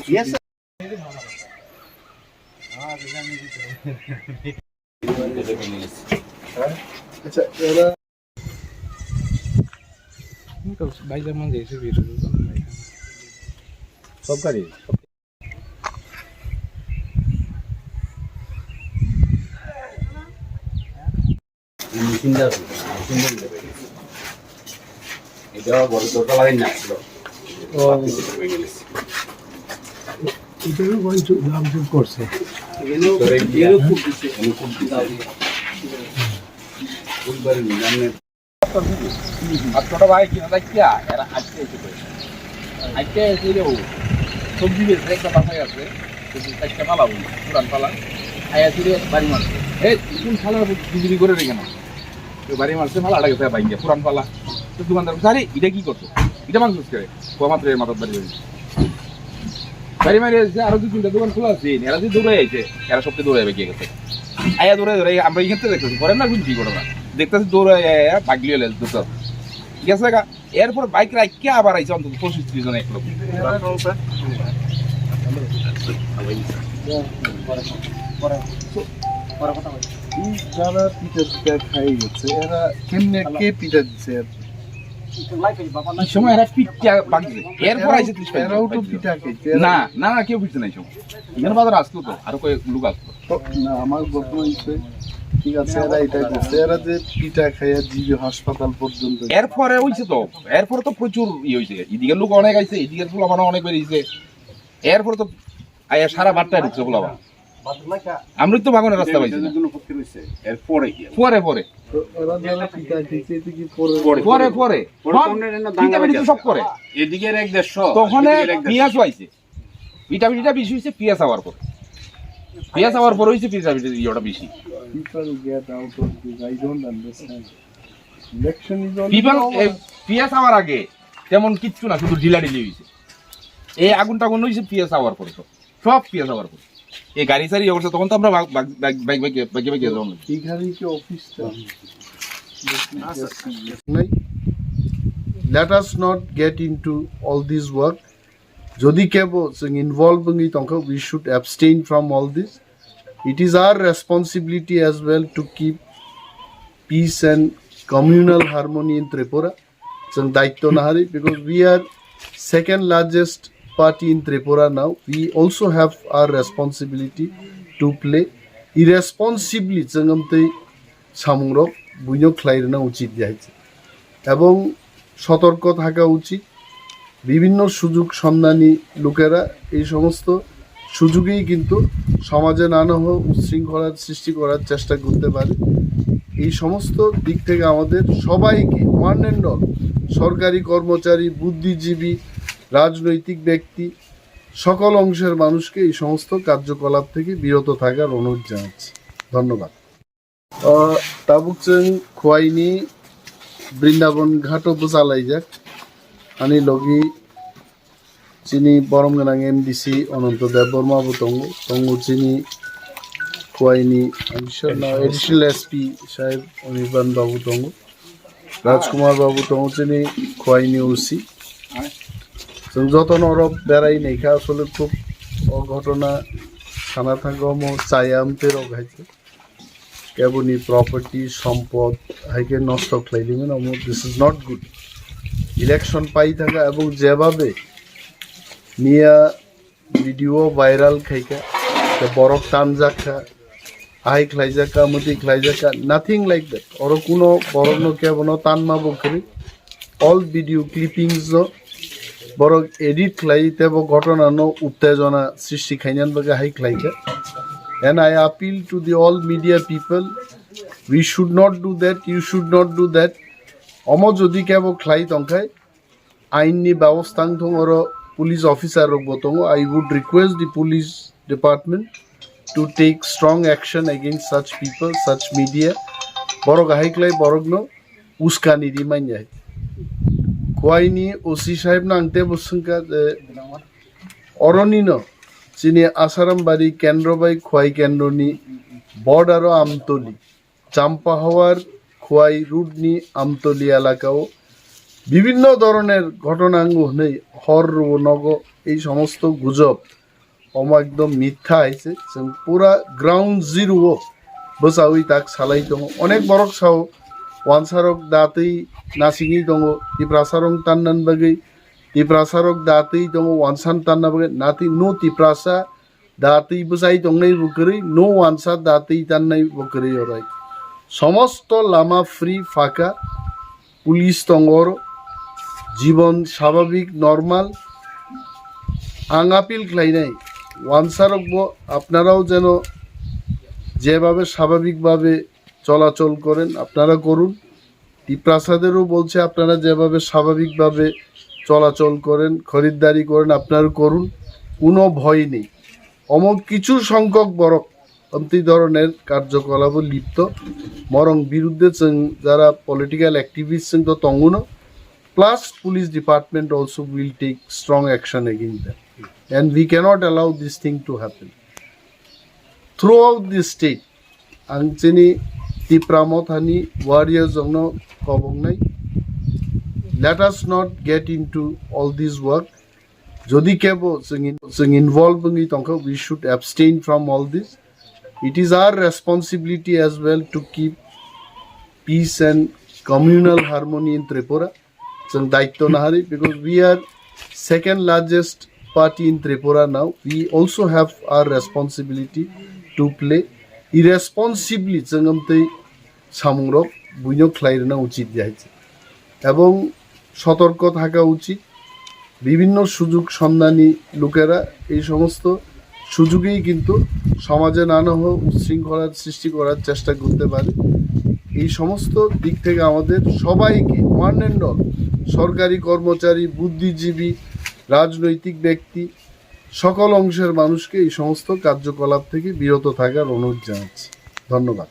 Yes, sir. আচ্ছা এরা বাইরে মন দিয়েছে ভিডিও সব গাড়ি মেশিনটা এটা বড় দরকার লাগে না ও এটাও বড় দাম যোগ করছে এগুলো খুব দিছে খুব দিছে ফুলবাড়ি নামে আর ছোট ভাই কিনা দেখিয়া এরা আজকে এসে পড়েছে আজকে এসে ও সবজি বেচে একটা বাসায় আছে সবজি একটা পালাবো পুরান পালা আয়া ছিল বাড়ি মারছে এই কোন শালা বিক্রি করে রেখে না তো বাড়ি মারছে মালাটা গেছে বাইঙ্গে পুরান পালা তো দোকানদার আরে এটা কি করছো এটা মাংস করে মাত্র এর মাথার বাড়ি বাড়ি মারি আছে আরো 2-3টা দোকান খোলা আছে এরা যে দৌড়ে আইছে এরা সবচেয়ে দৌড়ে যাবে গিয়ে গেছে আয়া দৌড়ে দৌড়ে আমরা এখান থেকে দেখতেছি করেন না বুঝি করে না দেখতেছি দৌড়ে ভাগলিও লেজ দুটো গেছে এরপর বাইক রাখকে আবার আইছে অন্তত 25-30 জন এক লোক যারা পিঠা খাই গেছে এরা কেমনে কে পিঠা দিচ্ছে সময় এরা পিঠা বাগছে এরপর আইছে 30 এরাও তো পিঠা খাইছে না না না কেউ পিঠা নাই সময় এখানে বাজার আসতো তো আরো কয়েক লোক আসতো না আমার বর্তমান হইছে ঠিক আছে এরা এটাই করছে এরা যে পিঠা খাইয়া জিবি হাসপাতাল পর্যন্ত এরপরে হইছে তো এরপরে তো প্রচুর হইছে এদিকে লোক অনেক আইছে এদিকে ফুল আমার অনেক বেরিয়েছে এরপরে তো আয়া সারা বারটায় ঢুকছে ফুল আবার আমরা তো বাগানের রাস্তা পাইছি এরপরে পরে পরে পরে পরে সব করে এদিকে 1-1.5 তখন পিঁয়াজ পাইছে পিঠাপিঠিটা বেশি হয়েছে পিঁয়াজ হওয়ার পর পিঁয়াজ হওয়ার পর হয়েছে পিঠাপিঠি ইয়েটা বেশি পিঁয়াজ হওয়ার আগে তেমন কিচ্ছু না শুধু ঢিলাঢিলি হয়েছে এই আগুন টাগুন হয়েছে পিঁয়াজ হওয়ার পরে সব পিঁয়াজ হওয়ার পরে এই গাড়ি সারি অবস্থা তখন তো আমরা let us not get into all this work jodi kebo involved we should abstain from all this. It is our responsibility as well to keep peace and communal harmony in Tripura because we are second largest party in Tripura now. We also have our responsibility to play irresponsibly Mankhungrok buino khlairna uchit jaitse এবং সতর্ক থাকা উচিত বিভিন্ন সুযোগ সন্ধানী লোকেরা এই সমস্ত সুযোগেই কিন্তু সমাজে নানা উচ্ছৃঙ্খলার সৃষ্টি করার চেষ্টা করতে পারে এই সমস্ত দিক থেকে আমাদের সবাইকে ওয়ান অ্যান্ড অল সরকারি কর্মচারী বুদ্ধিজীবী রাজনৈতিক ব্যক্তি সকল অংশের মানুষকে এই সমস্ত কার্যকলাপ থেকে বিরত থাকার অনুরোধ জানাচ্ছি ধন্যবাদ তাবুকচং খোয়াইনি বৃন্দাবন ঘাটও চালাই যাক আনি লগি চিনি বরম গোনাং এমডিসি অনন্ত দেব বর্মা তঙ্গু চিনি খোয়াইনি এডিশনাল এসপি সাহেব অনির্বাণ বাবু তঙ্গু রাজকুমার বাবু তঙ্গু চিনি খোয়াইনি ওসি যত নরব বেড়াই নেখা আসলে খুব অঘটনা থানা থাকম চায়ামতে রগাইছে কেবনি প্রপার্টি সম্পদ হাইকে নষ্ট খাইলিমেন this is not good election পাই থাকা এবং যেভাবে নিয়া ভিডিও ভাইরাল খাইকা বরফ টান যাকা আই খাইজাকা মতি খাইজাকা নাথিং লাইক দ্যাট আর কোনো বরফ কেবন টান মাবো করি অল ভিডিও ক্লিপিংস বড় এডিট খাইতে ঘটনা উত্তেজনা সৃষ্টি খাইনান বাকে হাই খাইকা and I appeal to the all media people we should not do that you should not do that omo jodi kebo khlai tongkai aini ব্যবস্থাং thong or police officer rok botong I would request the police department to take strong action against such people such media boro gahai klai borogno uskani di manja খোয়াইনি OC সাহেব নাংতে বসুনকা অরণিন চিনি আসারামবাড়ি কেন্দ্রবাই খোয়াই কেন্দ্রনি border Amtali চাম্পা হওয়ার খোয়াই রুটনি আমতলি এলাকাও বিভিন্ন ধরনের ঘটনাঙ্গ নেই হর নগ এই সমস্ত গুজব একদম মিথ্যা আইছে পুরা গ্রাউন্ড জিরো বসাউই তাক সালাই দङ অনেক বরক সাও ওয়ানসারক দাতেই নাসিঙি দङ তিপ্রাসারং তান্নান বাগै तिप्रासारक दातै दङ वानसान तान्ना बगे नाति नो तिप्रासा दातै बसाई दंनै बकरै नो वानसा दातै तान्नाय बकरै अराय समस्त लामा फ्री फाका पुलिश दंगर जीवन स्वाभाविक नर्माल आं आपिल खालायनाय वानसारक আপনারাও যেন যেভাবে স্বাভাবিকভাবে চলাচল করেন আপনারা করুন তিপ্রাসাদেরও বলছে আপনারা যেভাবে স্বাভাবিকভাবে চলাচল করেন খরিদ্দারি করেন আপনারা করুন কোনো ভয় নেই কিছু সংখ্যক বরক এই ধরনের কার্যকলাপ লিপ্ত বরং বিরুদ্ধে যারা পলিটিক্যাল অ্যাক্টিভিস্ট তো তঙ্গুন plus police department also will take strong action against them and we can't allow this thing to happen throughout this state आं चिनी तिप्रामत हानि वारियर्स जंग कबंगनाय let us not get into all this work jodi kebo sing involved ngi tongka we should abstain from all this it is our responsibility as well to keep peace and communal harmony in Tripura sing daitto nahari because we are second largest party in Tripura now we also have our responsibility to play irresponsibly जोंगमतै सामुंग्रक बुइनो ख्लायना उचित जायছে এবং সতর্ক থাকা উচিত বিভিন্ন সুযোগ সন্ধানী লোকেরা এই সমস্ত সুযোগেই কিন্তু সমাজে নানা উচ্ছৃঙ্খলার সৃষ্টি করার চেষ্টা করতে পারে এই সমস্ত দিক থেকে আমাদের সবাইকে ওয়ান অ্যান্ড অল সরকারি কর্মচারী বুদ্ধিজীবী রাজনৈতিক ব্যক্তি সকল অংশের মানুষকে এই সমস্ত কার্যকলাপ থেকে বিরত থাকার অনুরোধ জানাচ্ছি ধন্যবাদ